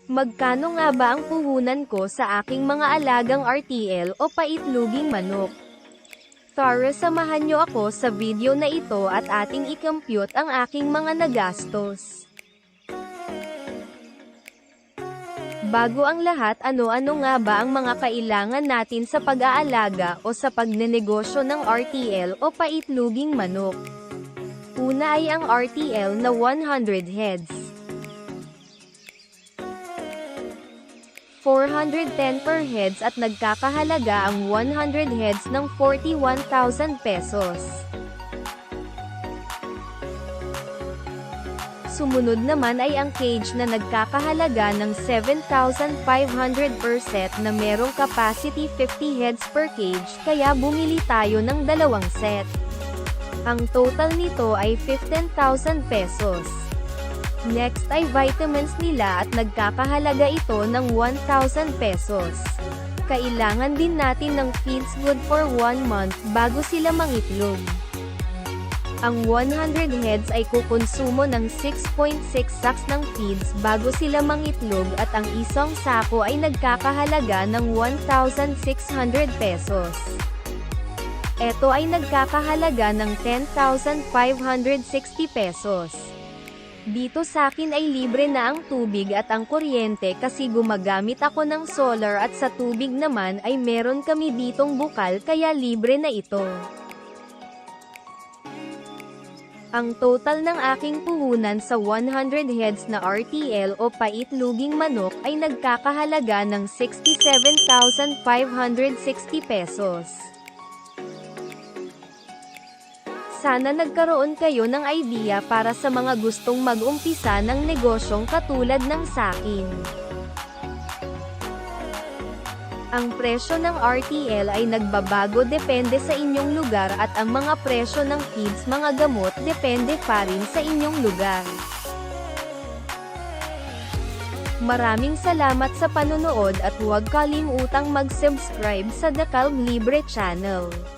Magkano nga ba ang puhunan ko sa aking mga alagang RTL o paitloging manok? Tara, samahan nyo ako sa video na ito at ating i-compute ang aking mga nagastos. Bago ang lahat, ano-ano nga ba ang mga kailangan natin sa pag-aalaga o sa pagnenegosyo ng RTL o paitloging manok? Una ay ang RTL na 100 heads. 410 per heads at nagkakahalaga ang 100 heads ng 41,000 pesos. Sumunod naman ay ang cage na nagkakahalaga ng 7,500 per set na merong capacity 50 heads per cage, kaya bumili tayo ng dalawang set. Ang total nito ay 15,000 pesos. Next ay vitamins nila at nagkakahalaga ito ng 1,000 pesos. Kailangan din natin ng feeds good for 1 month bago sila mangitlog. Ang 100 heads ay kukonsumo ng 6.6 sacks ng feeds bago sila mangitlog at ang isang sako ay nagkakahalaga ng 1,600 pesos. Ito ay nagkakahalaga ng 10,560 pesos. Dito sa akin ay libre na ang tubig at ang kuryente kasi gumagamit ako ng solar at sa tubig naman ay meron kami ditong bukal kaya libre na ito. Ang total ng aking puhunan sa 100 heads na RTL o paitloging manok ay nagkakahalaga ng 67,560 pesos. Sana nagkaroon kayo ng idea para sa mga gustong mag-umpisa ng negosyong katulad ng sakin. Ang presyo ng RTL ay nagbabago depende sa inyong lugar at ang mga presyo ng feeds mga gamot depende pa rin sa inyong lugar. Maraming salamat sa panonood at huwag kalimutang mag-subscribe sa The Kalb Libre Channel.